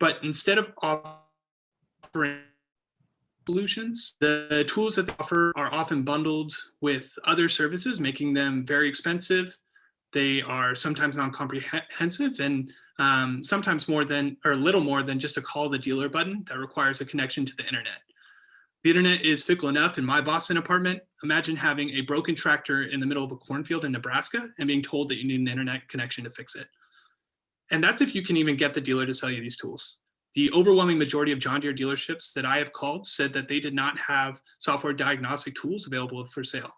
But instead of offering solutions, the tools that they offer are often bundled with other services, making them very expensive. They are sometimes non-comprehensive and sometimes more than, or a little more than just a call the dealer button that requires a connection to the internet. The internet is fickle enough in my Boston apartment. Imagine having a broken tractor in the middle of a cornfield in Nebraska and being told that you need an internet connection to fix it. And that's if you can even get the dealer to sell you these tools. The overwhelming majority of John Deere dealerships that I have called said that they did not have software diagnostic tools available for sale.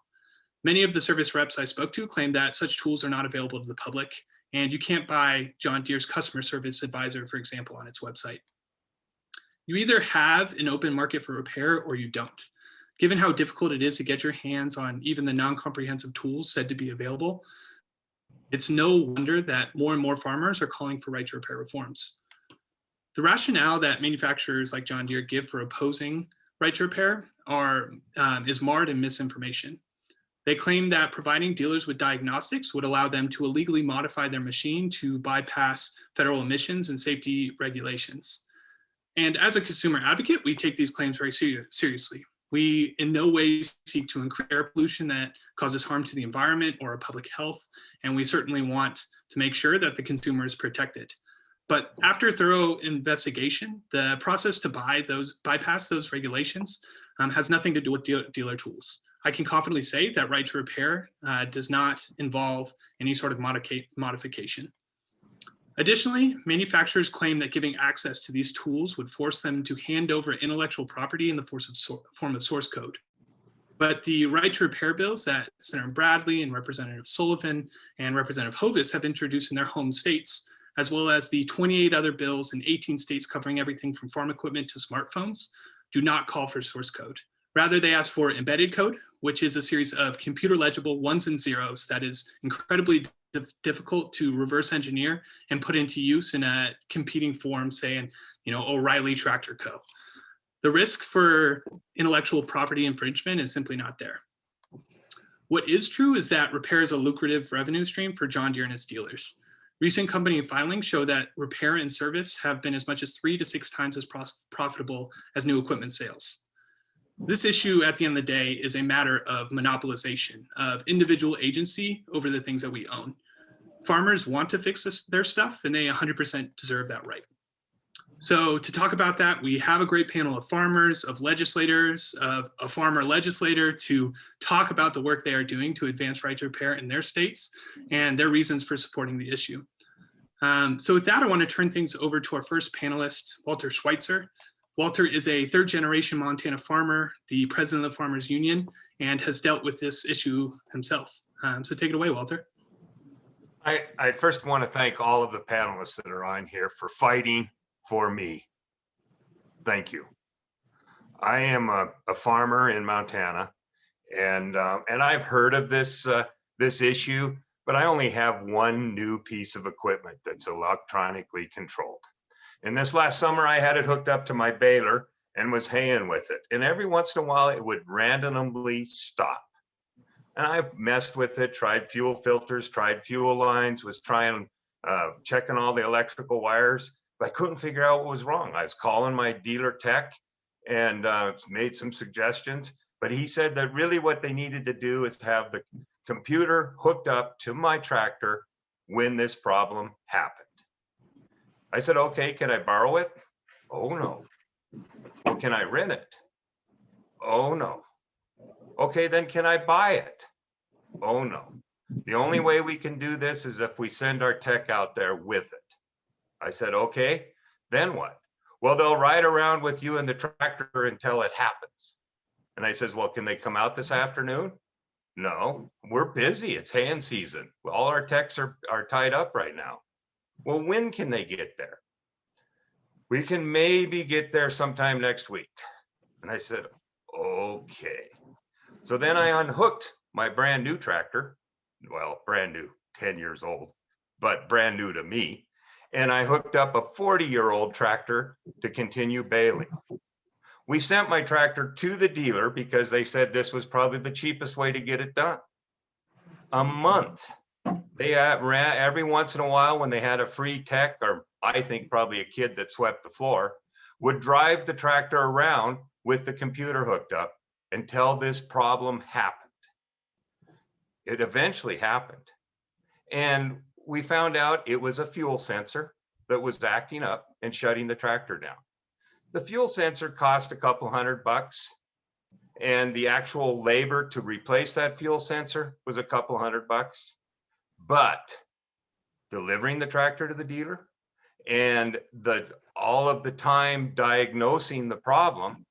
Many of the service reps I spoke to claimed that such tools are not available to the public, and you can't buy John Deere's customer service advisor, for example, on its website. You either have an open market for repair or you don't. Given how difficult it is to get your hands on even the non-comprehensive tools said to be available, it's no wonder that more and more farmers are calling for right to repair reforms. The rationale that manufacturers like John Deere give for opposing right to repair is marred in misinformation. They claim that providing dealers with diagnostics would allow them to illegally modify their machine to bypass federal emissions and safety regulations. And as a consumer advocate, we take these claims very seriously. We in no way seek to increase air pollution that causes harm to the environment or public health, and we certainly want to make sure that the consumer is protected. But after thorough investigation, the process to bypass those regulations has nothing to do with dealer tools. I can confidently say that right to repair does not involve any sort of modification. Additionally, manufacturers claim that giving access to these tools would force them to hand over intellectual property in the form of source code. But the right to repair bills that Senator Bradley and Representative Sullivan and Representative Hovis have introduced in their home states, as well as the 28 other bills in 18 states covering everything from farm equipment to smartphones, do not call for source code. Rather, they ask for embedded code, which is a series of computer legible ones and zeros that is incredibly difficult to reverse engineer and put into use in a competing form, say in O'Reilly Tractor Co. The risk for intellectual property infringement is simply not there. What is true is that repair is a lucrative revenue stream for John Deere and its dealers. Recent company filings show that repair and service have been as much as 3 to 6 times as profitable as new equipment sales. This issue, at the end of the day, is a matter of monopolization, of individual agency over the things that we own. Farmers want to fix their stuff, and they 100% deserve that right. So to talk about that, we have a great panel of farmers, of legislators, of a farmer legislator to talk about the work they are doing to advance right to repair in their states and their reasons for supporting the issue. So with that, I want to turn things over to our first panelist, Walter Schweitzer. Walter is a third-generation Montana farmer, the president of the Farmers Union, and has dealt with this issue himself. So take it away, Walter. I first want to thank all of the panelists that are on here for fighting for me. Thank you. I am a farmer in Montana, and I've heard of this issue, but I only have one new piece of equipment that's electronically controlled. And this last summer, I had it hooked up to my baler and was haying with it. And every once in a while, it would randomly stop. And I messed with it, tried fuel filters, tried fuel lines, was trying, checking all the electrical wires, but I couldn't figure out what was wrong. I was calling my dealer tech and made some suggestions, but he said that really what they needed to do is have the computer hooked up to my tractor when this problem happened. I said, okay, can I borrow it? Oh no. Well, can I rent it? Oh no. Okay, then can I buy it? Oh no. The only way we can do this is if we send our tech out there with it. I said, okay, then what? Well, they'll ride around with you in the tractor until it happens. And I says, well, can they come out this afternoon? No, we're busy. It's haying season. All our techs are tied up right now. Well, when can they get there? We can maybe get there sometime next week. And I said, okay. So then I unhooked my brand new tractor. Well, brand new, 10 years old, but brand new to me. And I hooked up a 40-year-old tractor to continue baling. We sent my tractor to the dealer because they said this was probably the cheapest way to get it done. A month. They ran every once in a while when they had a free tech or I think probably a kid that swept the floor, would drive the tractor around with the computer hooked up until this problem happened. It eventually happened. And we found out it was a fuel sensor that was acting up and shutting the tractor down. The fuel sensor cost a couple $100, and the actual labor to replace that fuel sensor was a couple $100. But delivering the tractor to the dealer and all of the time diagnosing the problem,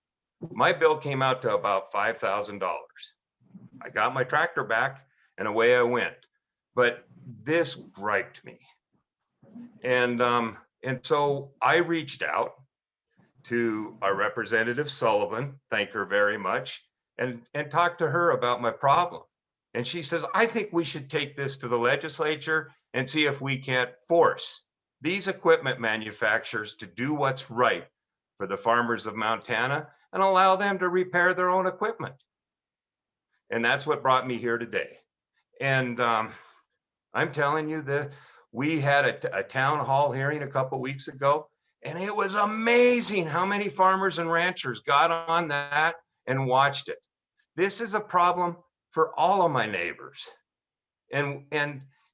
my bill came out to about $5,000. I got my tractor back and away I went. But this griped me. And so I reached out to our representative Sullivan, thank her very much, and talked to her about my problem. And she says, I think we should take this to the legislature and see if we can't force these equipment manufacturers to do what's right for the farmers of Montana and allow them to repair their own equipment. And that's what brought me here today. And I'm telling you that we had a town hall hearing a couple weeks ago, and it was amazing how many farmers and ranchers got on that and watched it. This is a problem for all of my neighbors. And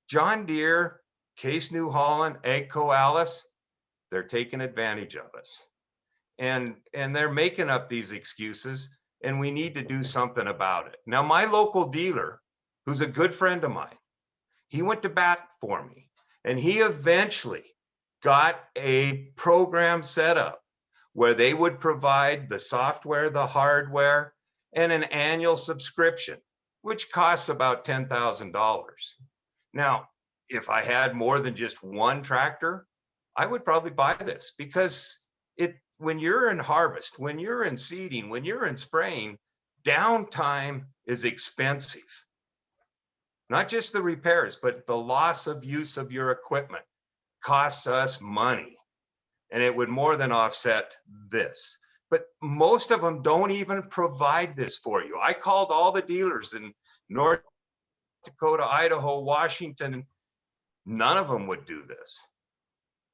John Deere, Case New Holland, AGCO Alice, they're taking advantage of us. And they're making up these excuses, and we need to do something about it. Now, my local dealer, who's a good friend of mine, he went to bat for me, and he eventually got a program set up where they would provide the software, the hardware, and an annual subscription, which costs about $10,000. Now, if I had more than just one tractor, I would probably buy this, because when you're in harvest, when you're in seeding, when you're in spraying, downtime is expensive. Not just the repairs, but the loss of use of your equipment costs us money, and it would more than offset this. But most of them don't even provide this for you. I called all the dealers in North Dakota, Idaho, Washington, none of them would do this.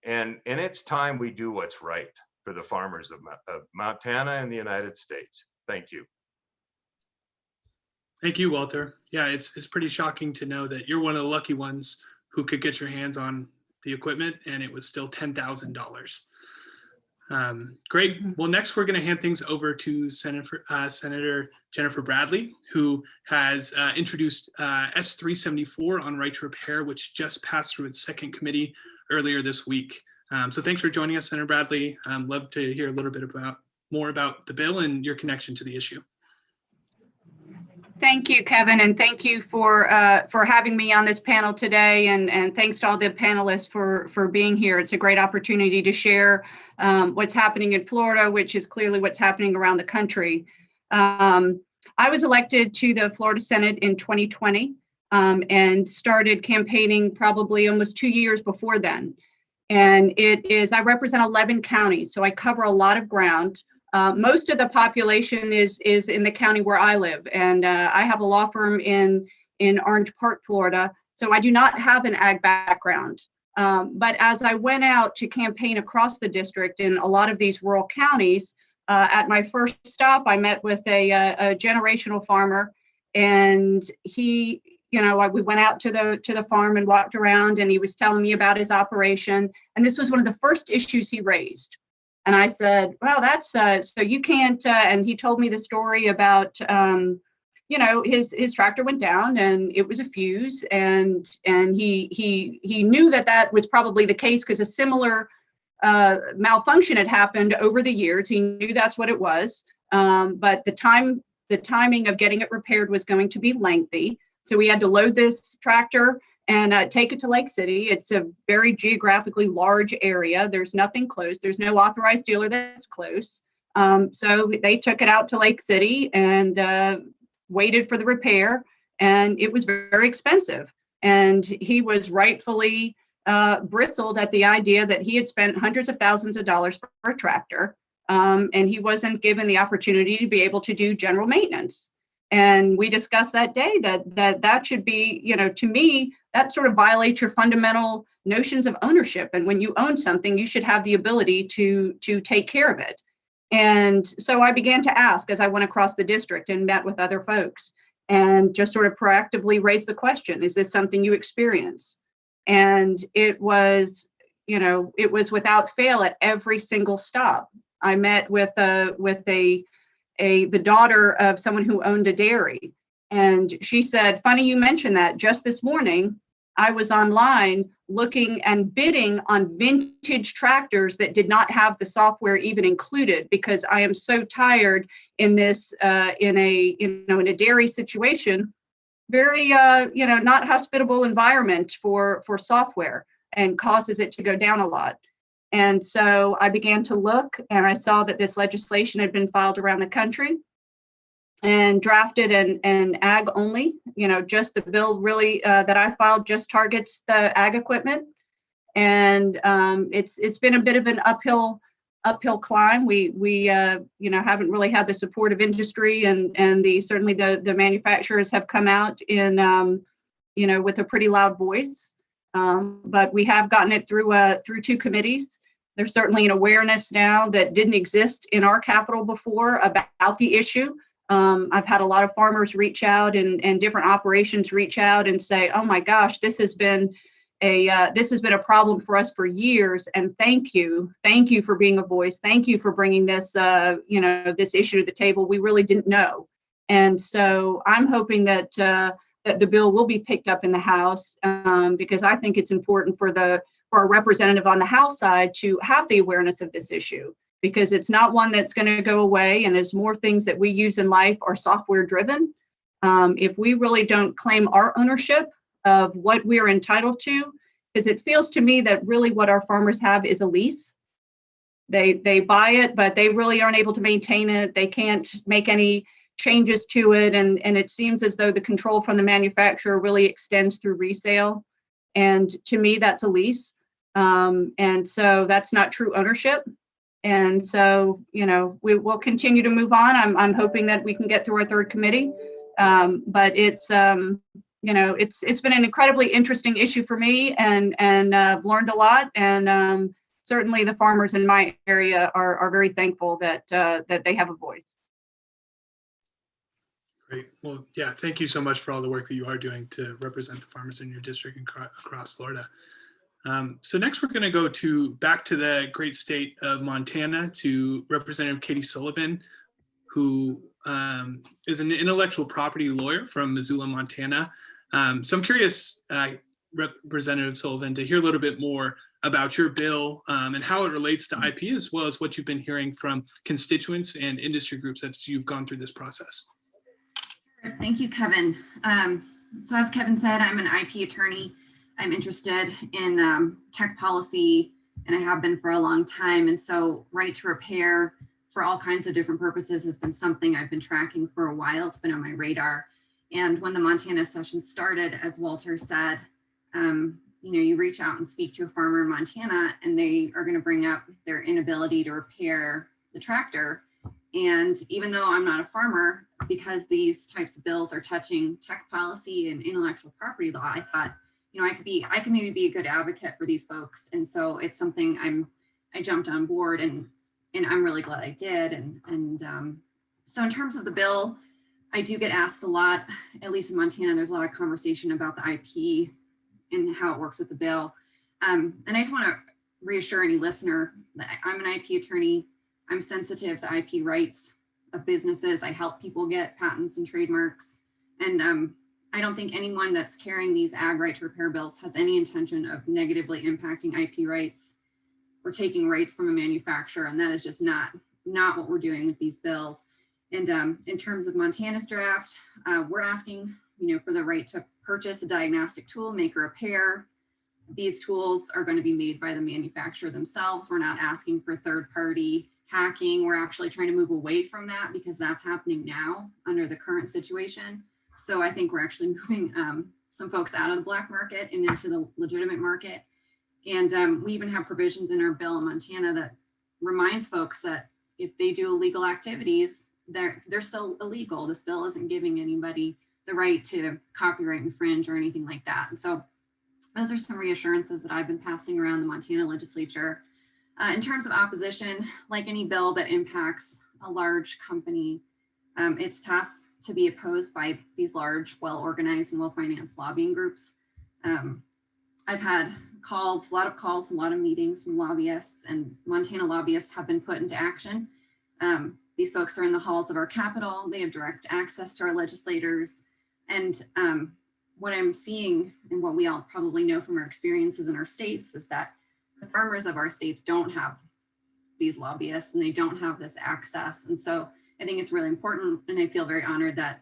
And it's time we do what's right for the farmers of Montana and the United States. Thank you. Thank you, Walter. Yeah, it's pretty shocking to know that you're one of the lucky ones who could get your hands on the equipment, and it was still $10,000. Great. Well, next we're going to hand things over to Senator Jennifer Bradley, who has introduced S374 on right to repair, which just passed through its second committee earlier this week. So thanks for joining us, Senator Bradley. Love to hear a little bit more about the bill and your connection to the issue. Thank you, Kevin, and thank you for having me on this panel today, and thanks to all the panelists for being here. It's a great opportunity to share what's happening in Florida, which is clearly what's happening around the country. I was elected to the Florida Senate in 2020 and started campaigning probably almost 2 years before then. And I represent 11 counties, so I cover a lot of ground. Most of the population is in the county where I live, and I have a law firm in Orange Park, Florida, so I do not have an ag background. But as I went out to campaign across the district in a lot of these rural counties, at my first stop, I met with a generational farmer, and we went out to the farm and walked around, and he was telling me about his operation, and this was one of the first issues he raised. And I said, well, that's so you can't, and he told me the story about, his tractor went down and it was a fuse, and he knew that was probably the case because a similar malfunction had happened over the years. He knew that's what it was, but the timing of getting it repaired was going to be lengthy. So we had to load this tractor and take it to Lake City. It's a very geographically large area. There's nothing close. There's no authorized dealer that's close. So they took it out to Lake City and waited for the repair, and it was very expensive. And he was rightfully bristled at the idea that he had spent hundreds of thousands of dollars for a tractor, and he wasn't given the opportunity to be able to do general maintenance. And we discussed that day that should be, to me, that sort of violates your fundamental notions of ownership. And when you own something, you should have the ability to take care of it. And so I began to ask as I went across the district and met with other folks and just sort of proactively raised the question, is this something you experience? And it was without fail at every single stop. I met with the daughter of someone who owned a dairy. And she said, funny you mentioned that. Just this morning, I was online looking and bidding on vintage tractors that did not have the software even included, because I am so tired in this, in a dairy situation, very, not hospitable environment for software, and causes it to go down a lot. And so I began to look, and I saw that this legislation had been filed around the country and drafted and ag only, just the bill really that I filed just targets the ag equipment. And it's been a bit of an uphill climb. We haven't really had the support of industry, and certainly the manufacturers have come out in with a pretty loud voice. But we have gotten it through 2 committees. There's certainly an awareness now that didn't exist in our capital before about the issue. I've had a lot of farmers reach out and different operations reach out and say, "Oh my gosh, this has been a problem for us for years, and thank you for being a voice. Thank you for bringing this this issue to the table. We really didn't know." And so I'm hoping that the bill will be picked up in the House, because I think it's important for a representative on the House side to have the awareness of this issue, because it's not one that's going to go away. And as more things that we use in life are software driven, if we really don't claim our ownership of what we are entitled to, because it feels to me that really what our farmers have is a lease. They buy it, but they really aren't able to maintain it. They can't make any changes to it, and it seems as though the control from the manufacturer really extends through resale. And to me, that's a lease, and so that's not true ownership. And so we will continue to move on. I'm hoping that we can get through our 3rd committee, but it's it's been an incredibly interesting issue for me, and I've learned a lot, and certainly the farmers in my area are very thankful that they have a voice. Great. Well, yeah, thank you so much for all the work that you are doing to represent the farmers in your district and across Florida. So next we're going to go back to the great state of Montana to Representative Katie Sullivan, who is an intellectual property lawyer from Missoula, Montana. So I'm curious, Representative Sullivan, to hear a little bit more about your bill and how it relates to IP, as well as what you've been hearing from constituents and industry groups as you've gone through this process. Thank you, Kevin. So as Kevin said, I'm an IP attorney. I'm interested in tech policy, and I have been for a long time. And so right to repair for all kinds of different purposes has been something I've been tracking for a while. It's been on my radar. And when the Montana session started, as Walter said, you reach out and speak to a farmer in Montana, and they are going to bring up their inability to repair the tractor. And even though I'm not a farmer, because these types of bills are touching tech policy and intellectual property law, I thought, I can maybe be a good advocate for these folks. And so it's something I jumped on board, and I'm really glad I did. And so in terms of the bill, I do get asked a lot, at least in Montana, there's a lot of conversation about the IP and how it works with the bill. And I just want to reassure any listener that I'm an IP attorney. I'm sensitive to IP rights of businesses. I help people get patents and trademarks. And I don't think anyone that's carrying these ag right to repair bills has any intention of negatively impacting IP rights or taking rights from a manufacturer. And that is just not what we're doing with these bills. And in terms of Montana's draft, we're asking, for the right to purchase a diagnostic tool, make a repair. These tools are going to be made by the manufacturer themselves. We're not asking for third-party hacking. We're actually trying to move away from that, because that's happening now under the current situation. So I think we're actually moving some folks out of the black market and into the legitimate market. And we even have provisions in our bill in Montana that reminds folks that if they do illegal activities, they're still illegal. This bill isn't giving anybody the right to copyright infringe or anything like that. And so those are some reassurances that I've been passing around the Montana legislature. In terms of opposition, like any bill that impacts a large company, it's tough to be opposed by these large, well-organized and well-financed lobbying groups. I've had calls, a lot of meetings from lobbyists, and Montana lobbyists have been put into action. These folks are in the halls of our Capitol. They have direct access to our legislators. And what I'm seeing, and what we all probably know from our experiences in our states, is that the farmers of our states don't have these lobbyists and they don't have this access. And so I think it's really important, and I feel very honored that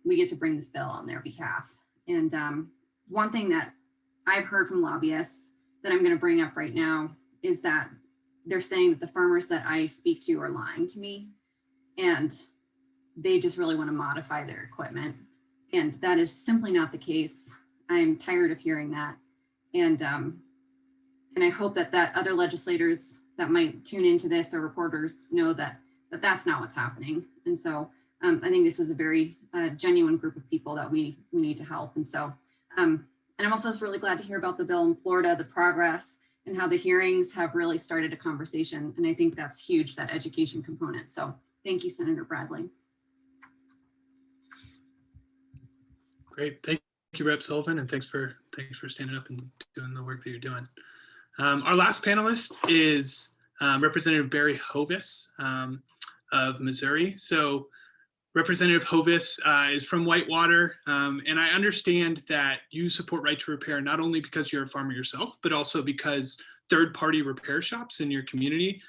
we get to bring this bill on their behalf. And one thing that I've heard from lobbyists that I'm going to bring up right now is that they're saying that the farmers that I speak to are lying to me, and they just really want to modify their equipment. And that is simply not the case. I'm tired of hearing that. And I hope that other legislators that might tune into this, or reporters, know that that's not what's happening. And so I think this is a very genuine group of people that we need to help. And so, and I'm also just really glad to hear about the bill in Florida, the progress, and how the hearings have really started a conversation. And I think that's huge, that education component. So thank you, Senator Bradley. Great. Thank you, Rep. Sullivan, and thanks for standing up and doing the work that you're doing. Our last panelist is Representative Barry Hovis of Missouri. So Representative Hovis is from Whitewater, and I understand that you support right to repair not only because you're a farmer yourself, but also because third-party repair shops in your community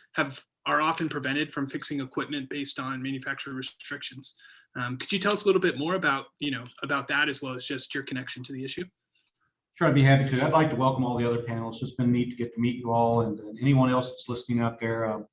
are often prevented from fixing equipment based on manufacturer restrictions. Could you tell us a little bit more about that, as well as just your connection to the issue? Sure, I'd be happy to. I'd like to welcome all the other panelists. It's been neat to get to meet you all, and anyone else that's listening out there.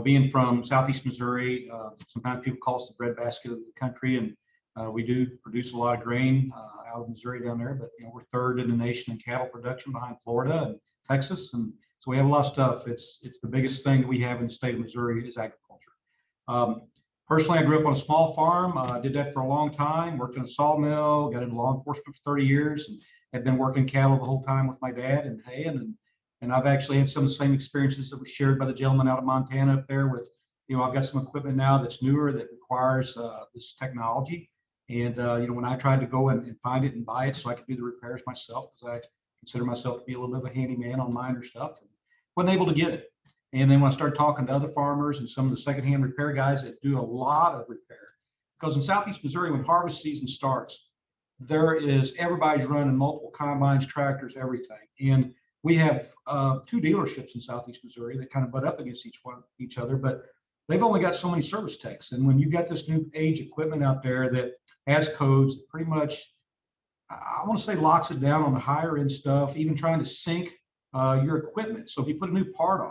Being from Southeast Missouri, sometimes people call us the breadbasket of the country, and we do produce a lot of grain out of Missouri down there. But we're third in the nation in cattle production behind Florida and Texas, and so we have a lot of stuff. It's the biggest thing that we have in the state of Missouri is agriculture. Personally, I grew up on a small farm. Did that for a long time. Worked in a sawmill. Got into law enforcement for 30 years, and had been working cattle the whole time with my dad and haying, and I've actually had some of the same experiences that were shared by the gentleman out of Montana up there with, I've got some equipment now that's newer that requires this technology. And, when I tried to go and find it and buy it so I could do the repairs myself, because I consider myself to be a little bit of a handyman on minor stuff, and wasn't able to get it. And then when I started talking to other farmers and some of the secondhand repair guys that do a lot of repair, because in Southeast Missouri, when harvest season starts, everybody's running multiple combines, tractors, everything. And we have two dealerships in Southeast Missouri that kind of butt up against each other, but they've only got so many service techs. And when you've got this new age equipment out there that has codes that pretty much, I want to say, locks it down on the higher end stuff, even trying to sync your equipment. So if you put a new part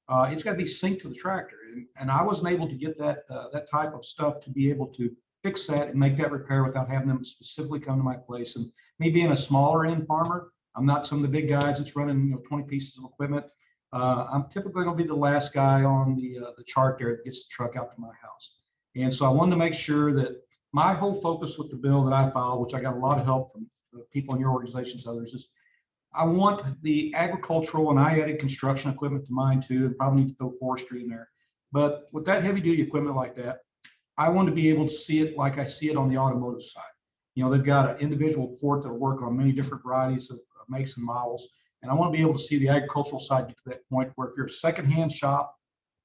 on, it's got to be synced to the tractor. And I wasn't able to get that type of stuff to be able to fix that and make that repair without having them specifically come to my place. And me being a smaller end farmer, I'm not some of the big guys that's running 20 pieces of equipment. I'm typically going to be the last guy on the chart there that gets the truck out to my house. And so I wanted to make sure that my whole focus with the bill that I filed, which I got a lot of help from people in your organizations, others, is I want the agricultural, and I added construction equipment to mine too, and probably need to throw forestry in there. But with that heavy duty equipment like that, I want to be able to see it like I see it on the automotive side. They've got an individual port that'll work on many different varieties of makes and models. And I want to be able to see the agricultural side get to that point where if you're a secondhand shop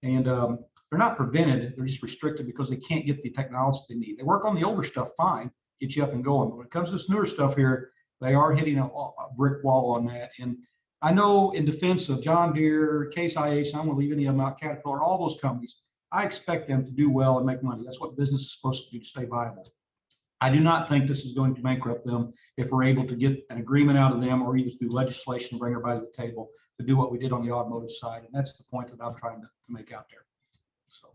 and they're not prevented, they're just restricted because they can't get the technology they need. They work on the older stuff fine, get you up and going. But when it comes to this newer stuff here, they are hitting a brick wall on that. And I know, in defense of John Deere, Case IH, I'm going to leave any of them out, Caterpillar, all those companies, I expect them to do well and make money. That's what business is supposed to do to stay viable. I do not think this is going to bankrupt them if we're able to get an agreement out of them, or either through legislation to bring everybody to the table to do what we did on the automotive side. And that's the point that I'm trying to make out there. So,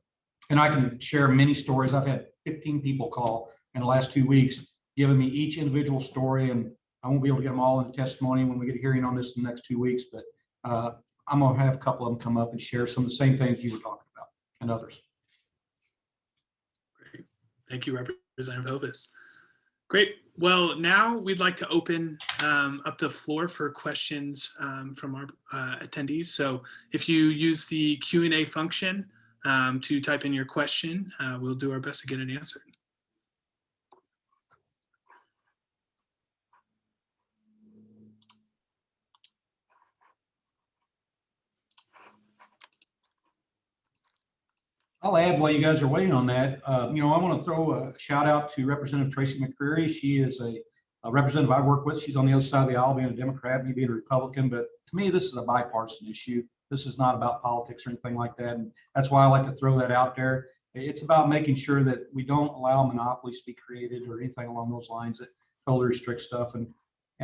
and I can share many stories. I've had 15 people call in the last 2 weeks, giving me each individual story, and I won't be able to get them all in the testimony when we get a hearing on this in the next 2 weeks, but I'm going to have a couple of them come up and share some of the same things you were talking about and others. Thank you, Representative Hovis. Great. Well, now we'd like to open up the floor for questions from our attendees. So if you use the Q&A function to type in your question, we'll do our best to get it answered. I'll add while you guys are waiting on that. I want to throw a shout out to Representative Tracy McCreary. She is a representative I work with. She's on the other side of the aisle, being a Democrat, me being a Republican. But to me, this is a bipartisan issue. This is not about politics or anything like that. And that's why I like to throw that out there. It's about making sure that we don't allow monopolies to be created or anything along those lines that totally restrict stuff. And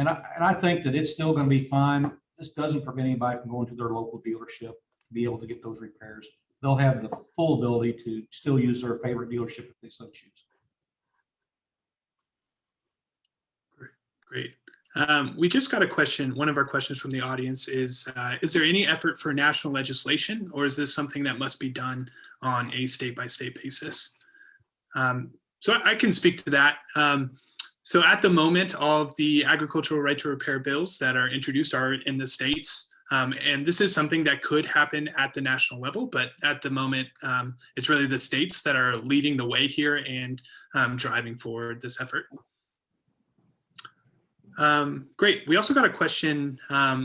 I think that it's still going to be fine. This doesn't prevent anybody from going to their local dealership to be able to get those repairs. They'll have the full ability to still use their favorite dealership if they so choose. Great. We just got a question. One of our questions from the audience is there any effort for national legislation, or is this something that must be done on a state-by-state basis? So I can speak to that. So at the moment, all of the agricultural right to repair bills that are introduced are in the states. And this is something that could happen at the national level, but at the moment, it's really the states that are leading the way here and driving forward this effort. Great. We also got a question.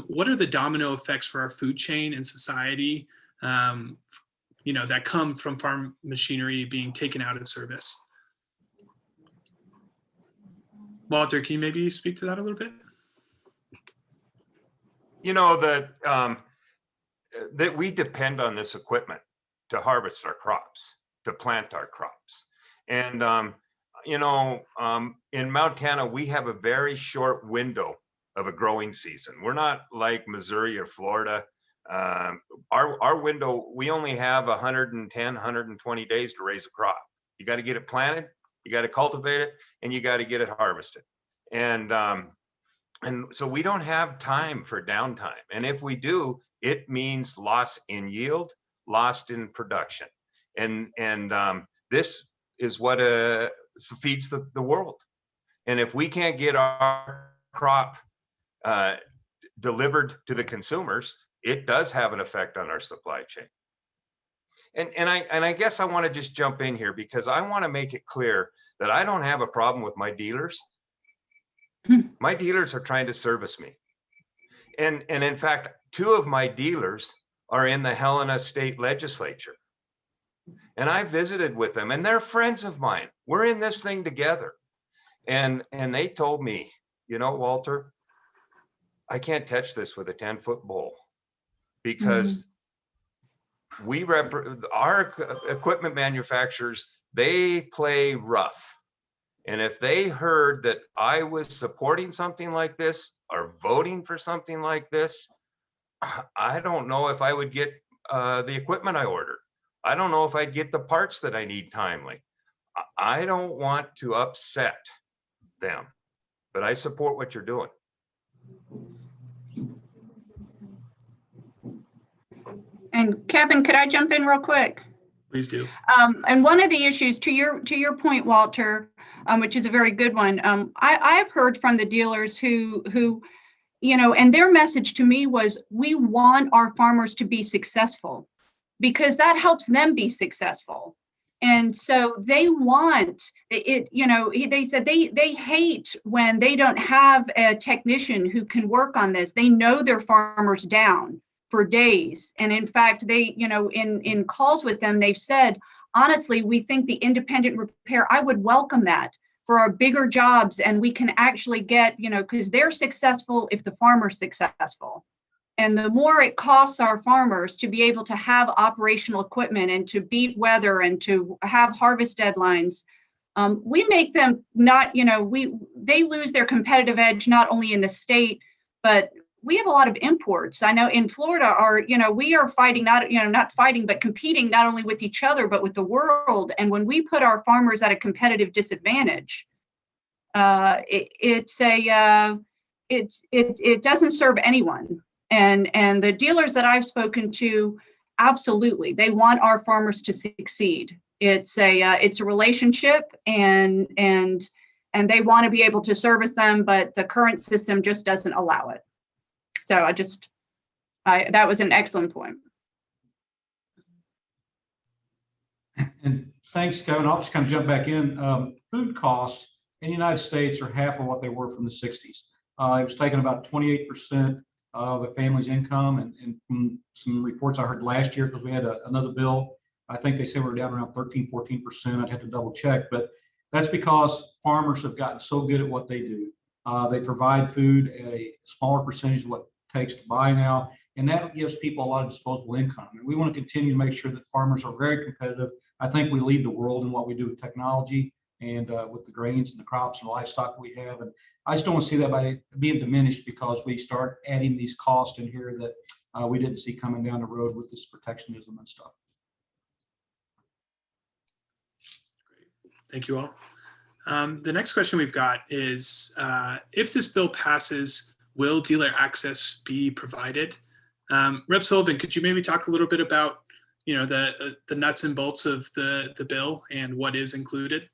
What are the domino effects for our food chain and society, that come from farm machinery being taken out of service? Walter, can you maybe speak to that a little bit? That we depend on this equipment to harvest our crops, to plant our crops. And, in Montana, we have a very short window of a growing season. We're not like Missouri or Florida. Our window, we only have 110, 120 days to raise a crop. You got to get it planted, you got to cultivate it, and you got to get it harvested. And so we don't have time for downtime. And if we do, it means loss in yield, lost in production. And this is what feeds the world. And if we can't get our crop delivered to the consumers, it does have an effect on our supply chain. And I guess I want to just jump in here because I want to make it clear that I don't have a problem with my dealers. My dealers are trying to service me. And in fact, 2 of my dealers are in the Helena State Legislature. And I visited with them, and they're friends of mine. We're in this thing together. And they told me, Walter, I can't touch this with a 10-foot bowl because our equipment manufacturers, they play rough. And if they heard that I was supporting something like this or voting for something like this, I don't know if I would get the equipment I ordered. I don't know if I'd get the parts that I need timely. I don't want to upset them, but I support what you're doing. And Kevin, could I jump in real quick? Please do. And one of the issues, to your point, Walter, which is a very good one, I've heard from the dealers who and their message to me was, we want our farmers to be successful because that helps them be successful. And so they want it, they said they hate when they don't have a technician who can work on this. They know their farmers down for days. And in fact, they, in calls with them, they've said, honestly, we think the independent repair, I would welcome that for our bigger jobs. And we can actually get, because they're successful if the farmer's successful. And the more it costs our farmers to be able to have operational equipment and to beat weather and to have harvest deadlines, we make them not, they lose their competitive edge, not only in the state, but we have a lot of imports. I know in Florida we are fighting, not fighting, but competing not only with each other, but with the world. And when we put our farmers at a competitive disadvantage, it doesn't serve anyone. And the dealers that I've spoken to, absolutely, they want our farmers to succeed. It's a relationship, and they want to be able to service them, but the current system just doesn't allow it. So that was an excellent point. And thanks, Kevin. I'll just kind of jump back in. Food costs in the United States are half of what they were from the 60s. It was taking about 28% of a family's income. And from some reports I heard last year, because we had another bill, I think they said we were down around 13, 14%. I'd have to double check, but that's because farmers have gotten so good at what they do. They provide food at a smaller percentage of what it takes to buy now, and that gives people a lot of disposable income. And we want to continue to make sure that farmers are very competitive. I think we lead the world in what we do with technology and with the grains and the crops and livestock that we have. And I just don't want to see that by being diminished because we start adding these costs in here that we didn't see coming down the road with this protectionism and stuff. Thank you all. The next question we've got is, if this bill passes, will dealer access be provided? Rep. Sullivan, could you maybe talk a little bit about, the nuts and bolts of the bill and what is included?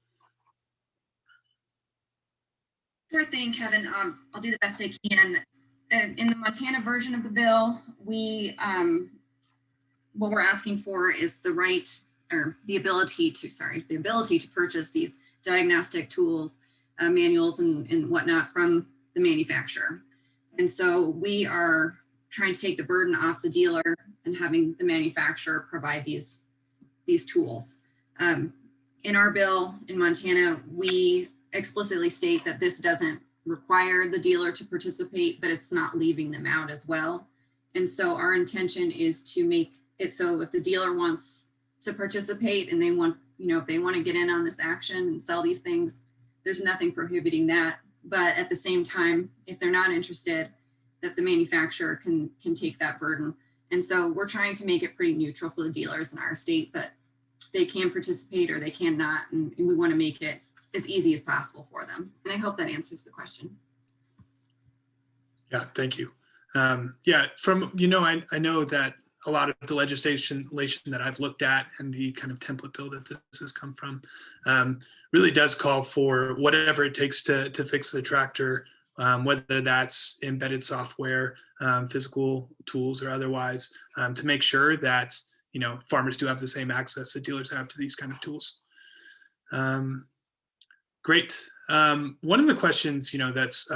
Sure thing, Kevin. I'll do the best I can. In the Montana version of the bill, what we're asking for is the ability to purchase these diagnostic tools, manuals and whatnot from the manufacturer. And so we are trying to take the burden off the dealer and having the manufacturer provide these tools. In our bill in Montana, we explicitly state that this doesn't require the dealer to participate, but it's not leaving them out as well. And so our intention is to make it so if the dealer wants to participate and they want, if they want to get in on this action and sell these things, there's nothing prohibiting that. But at the same time, if they're not interested, that the manufacturer can take that burden. And so we're trying to make it pretty neutral for the dealers in our state, but they can participate or they cannot. And we want to make it as easy as possible for them. And I hope that answers the question. Yeah, thank you. Yeah, I know that a lot of the legislation that I've looked at and the kind of template bill that this has come from really does call for whatever it takes to fix the tractor, whether that's embedded software, physical tools, or otherwise, to make sure that farmers do have the same access that dealers have to these kind of tools. Great. One of the questions that's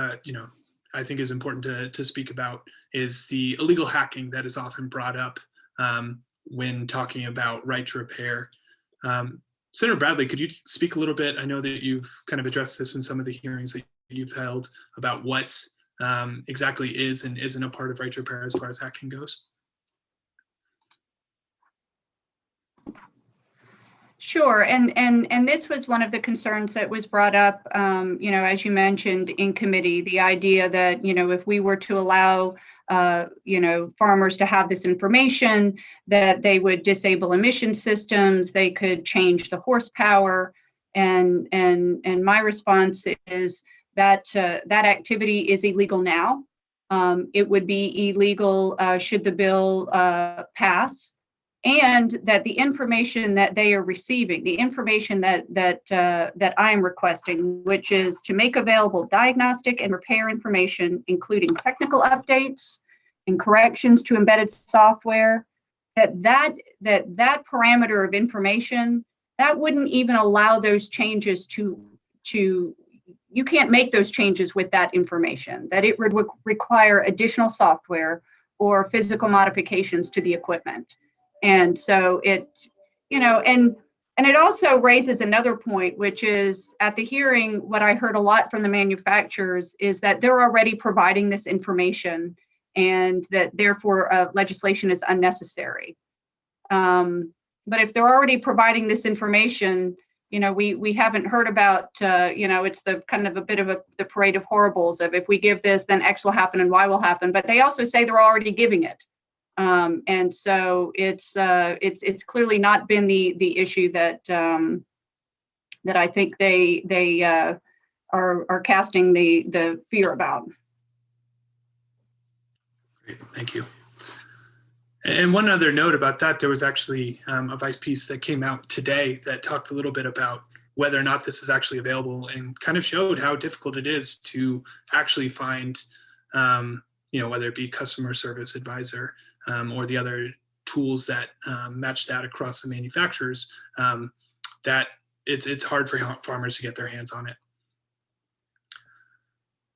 I think is important to speak about is the illegal hacking that is often brought up when talking about right to repair. Senator Bradley, could you speak a little bit? I know that you've kind of addressed this in some of the hearings that you've held about what exactly is and isn't a part of right to repair as far as hacking goes. Sure, and this was one of the concerns that was brought up, as you mentioned in committee, the idea that, if we were to allow, farmers to have this information, that they would disable emission systems, they could change the horsepower, and my response is that that activity is illegal now. It would be illegal should the bill pass. And that the information that they are receiving, the information that I am requesting, which is to make available diagnostic and repair information, including technical updates and corrections to embedded software, that parameter of information, that wouldn't even allow those changes to you can't make those changes with that information, that it would require additional software or physical modifications to the equipment. And so it, and it also raises another point, which is at the hearing, what I heard a lot from the manufacturers is that they're already providing this information and that therefore legislation is unnecessary. But if they're already providing this information, we haven't heard about, it's the kind of a bit of the parade of horribles of if we give this, then X will happen and Y will happen. But they also say they're already giving it. And so it's clearly not been the issue that I think they are casting the fear about. Great, thank you. And one other note about that, there was actually a Vice piece that came out today that talked a little bit about whether or not this is actually available and kind of showed how difficult it is to actually find, whether it be customer service advisor or the other tools that match that across the manufacturers, that it's hard for farmers to get their hands on it.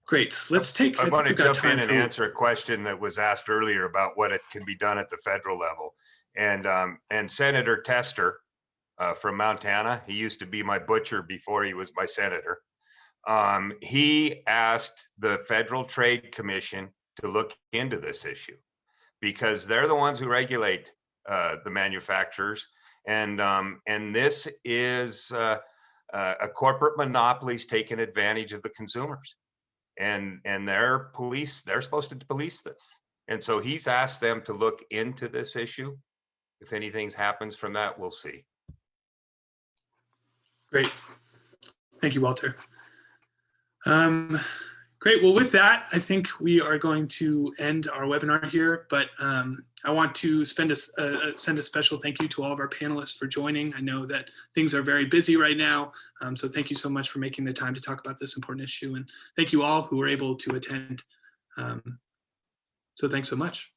Great. Let's take. I want to we've got jump in time and for- answer a question that was asked earlier about what it can be done at the federal level. And Senator Tester from Montana, he used to be my butcher before he was my senator. He asked the Federal Trade Commission to look into this issue because they're the ones who regulate the manufacturers. And this is a corporate monopolies taking advantage of the consumers. And they're supposed to police this. And so he's asked them to look into this issue. If anything happens from that, we'll see. Great. Thank you, Walter. Great. Well, with that, I think we are going to end our webinar here, but I want to send a special thank you to all of our panelists for joining. I know that things are very busy right now, so thank you so much for making the time to talk about this important issue, and thank you all who were able to attend. So thanks so much.